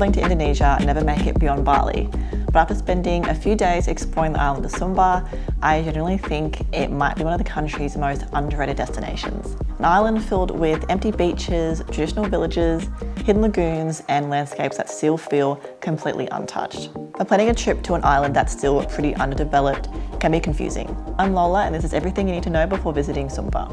travelling to Indonesia never make it beyond Bali. But after spending a few days exploring the island of Sumba, I genuinely think it might be one of the country's most underrated destinations. An island filled with empty beaches, traditional villages, hidden lagoons, and landscapes that still feel completely untouched. But planning a trip to an island that's still pretty underdeveloped can be confusing. I'm Lola, and this is everything you need to know before visiting Sumba.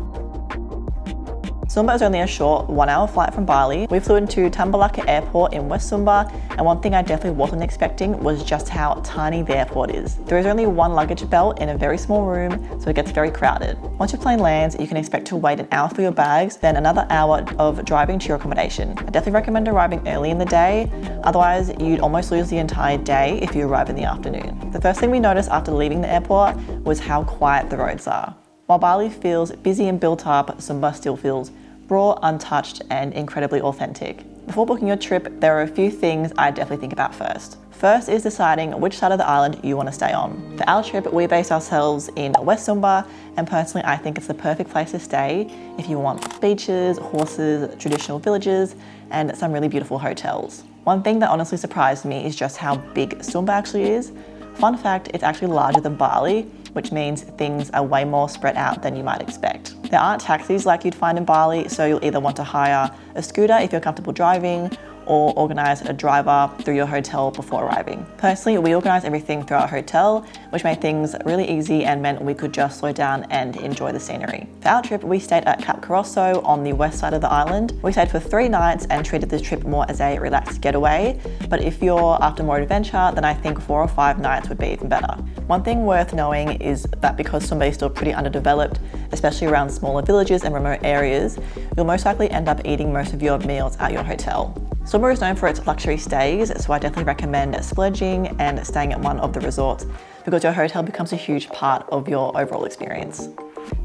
Sumba is only a short 1-hour flight from Bali. We flew into Tambalaka Airport in West Sumba, and one thing I definitely wasn't expecting was just how tiny the airport is. There is only one luggage belt in a very small room, so it gets very crowded. Once your plane lands, you can expect to wait an hour for your bags, then another hour of driving to your accommodation. I definitely recommend arriving early in the day, otherwise you'd almost lose the entire day if you arrive in the afternoon. The first thing we noticed after leaving the airport was how quiet the roads are. While Bali feels busy and built up, Sumba still feels raw, untouched, and incredibly authentic. Before booking your trip, there are a few things I definitely think about first. First is deciding which side of the island you want to stay on. For our trip, we based ourselves in West Sumba, and personally I think it's the perfect place to stay if you want beaches, horses, traditional villages, and some really beautiful hotels. One thing that honestly surprised me is just how big Sumba actually is. Fun fact, it's actually larger than Bali, which means things are way more spread out than you might expect. There aren't taxis like you'd find in Bali, so you'll either want to hire a scooter if you're comfortable driving, or organise a driver through your hotel before arriving. Personally, we organised everything through our hotel, which made things really easy and meant we could just slow down and enjoy the scenery. For our trip, we stayed at Cap Corosso on the west side of the island. We stayed for 3 nights and treated this trip more as a relaxed getaway, but if you're after more adventure, then I think 4 or 5 nights would be even better. One thing worth knowing is that because Sumba is still pretty underdeveloped, especially around smaller villages and remote areas, you'll most likely end up eating most of your meals at your hotel. Sumba is known for its luxury stays, so I definitely recommend splurging and staying at one of the resorts because your hotel becomes a huge part of your overall experience.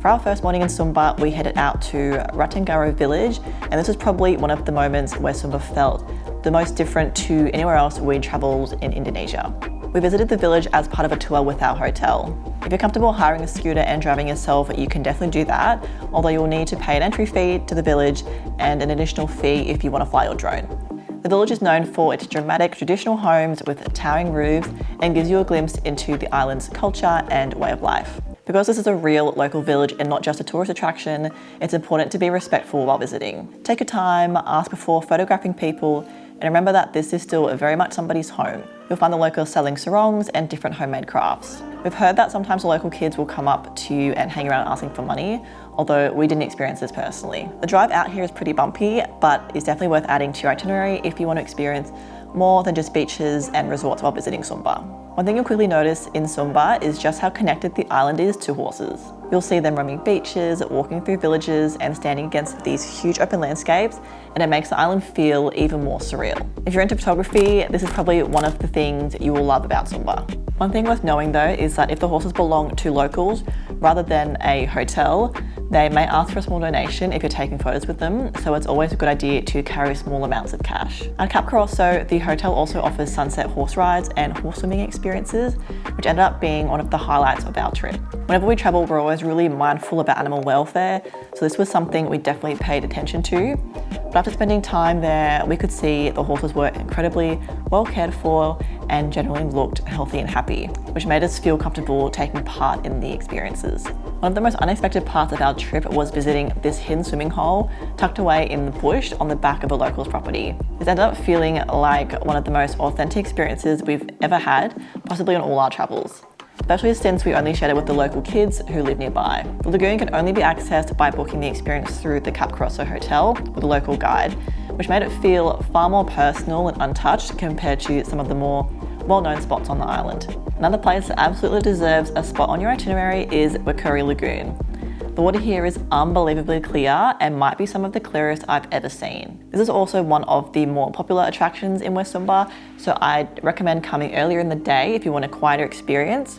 For our first morning in Sumba, we headed out to Ratangaro village, and this was probably one of the moments where Sumba felt the most different to anywhere else we'd travelled in Indonesia. We visited the village as part of a tour with our hotel. If you're comfortable hiring a scooter and driving yourself, you can definitely do that, although you'll need to pay an entry fee to the village and an additional fee if you want to fly your drone. The village is known for its dramatic traditional homes with towering roofs and gives you a glimpse into the island's culture and way of life. Because this is a real local village and not just a tourist attraction, it's important to be respectful while visiting. Take your time, ask before photographing people, and remember that this is still very much somebody's home. You'll find the locals selling sarongs and different homemade crafts. We've heard that sometimes the local kids will come up to you and hang around asking for money, although we didn't experience this personally. The drive out here is pretty bumpy, but is definitely worth adding to your itinerary if you want to experience more than just beaches and resorts while visiting Sumba. One thing you'll quickly notice in Sumba is just how connected the island is to horses. You'll see them roaming beaches, walking through villages, and standing against these huge open landscapes, and it makes the island feel even more surreal. If you're into photography, this is probably one of the things you will love about Sumba. One thing worth knowing though is that if the horses belong to locals rather than a hotel, they may ask for a small donation if you're taking photos with them, so it's always a good idea to carry small amounts of cash. At Cap Corosso, the hotel also offers sunset horse rides and horse swimming experiences, which ended up being one of the highlights of our trip. Whenever we travel, we're always really mindful about animal welfare, so this was something we definitely paid attention to. But after spending time there, we could see the horses were incredibly well cared for and generally looked healthy and happy, which made us feel comfortable taking part in the experiences. One of the most unexpected parts of our trip was visiting this hidden swimming hole tucked away in the bush on the back of a local's property. This ended up feeling like one of the most authentic experiences we've ever had, possibly on all our travels, especially since we only shared it with the local kids who live nearby. The lagoon can only be accessed by booking the experience through the Cap Corosso Hotel with a local guide, which made it feel far more personal and untouched compared to some of the more well-known spots on the island. Another place that absolutely deserves a spot on your itinerary is Wakuri Lagoon. The water here is unbelievably clear and might be some of the clearest I've ever seen. This is also one of the more popular attractions in West Sumba, so I'd recommend coming earlier in the day if you want a quieter experience.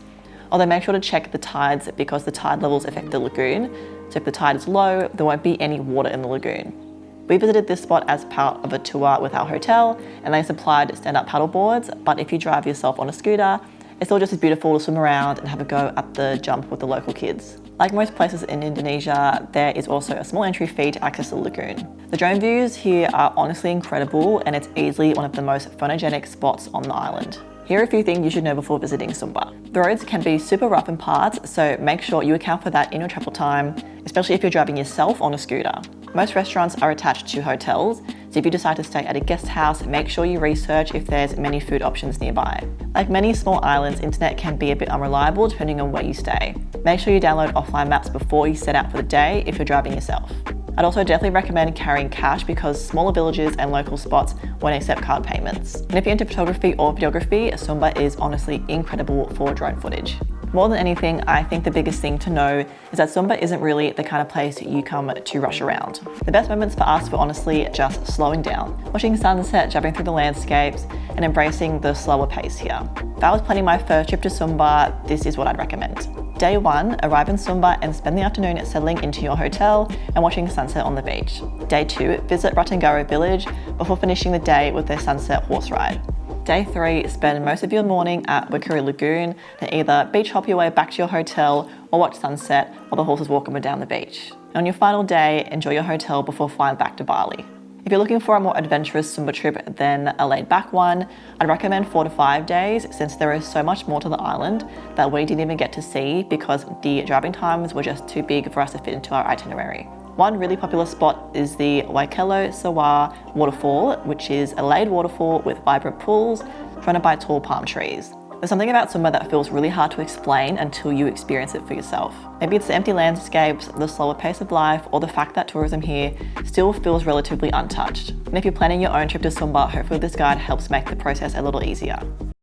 Although make sure to check the tides because the tide levels affect the lagoon, so if the tide is low, there won't be any water in the lagoon. We visited this spot as part of a tour with our hotel, and they supplied stand-up paddle boards, but if you drive yourself on a scooter, it's still just as beautiful to swim around and have a go at the jump with the local kids. Like most places in Indonesia, there is also a small entry fee to access the lagoon. The drone views here are honestly incredible, and it's easily one of the most photogenic spots on the island. Here are a few things you should know before visiting Sumba. The roads can be super rough in parts, so make sure you account for that in your travel time, especially if you're driving yourself on a scooter. Most restaurants are attached to hotels, so if you decide to stay at a guest house, make sure you research if there's many food options nearby. Like many small islands, internet can be a bit unreliable depending on where you stay. Make sure you download offline maps before you set out for the day if you're driving yourself. I'd also definitely recommend carrying cash because smaller villages and local spots won't accept card payments. And if you're into photography or videography, Sumba is honestly incredible for drone footage. More than anything, I think the biggest thing to know is that Sumba isn't really the kind of place you come to rush around. The best moments for us were honestly just slowing down, watching sunset, driving through the landscapes, and embracing the slower pace here. If I was planning my first trip to Sumba, this is what I'd recommend. Day 1, arrive in Sumba and spend the afternoon settling into your hotel and watching sunset on the beach. Day 2, visit Ratangaro village before finishing the day with their sunset horse ride. Day 3, spend most of your morning at Wikuri Lagoon and either beach hop your way back to your hotel or watch sunset while the horses walk up and down the beach. And on your final day, enjoy your hotel before flying back to Bali. If you're looking for a more adventurous Sumba trip than a laid back one, I'd recommend 4 to 5 days since there is so much more to the island that we didn't even get to see because the driving times were just too big for us to fit into our itinerary. One really popular spot is the Waikelo Sawah waterfall, which is a laid waterfall with vibrant pools surrounded by tall palm trees. There's something about Sumba that feels really hard to explain until you experience it for yourself. Maybe it's the empty landscapes, the slower pace of life, or the fact that tourism here still feels relatively untouched. And if you're planning your own trip to Sumba, hopefully this guide helps make the process a little easier.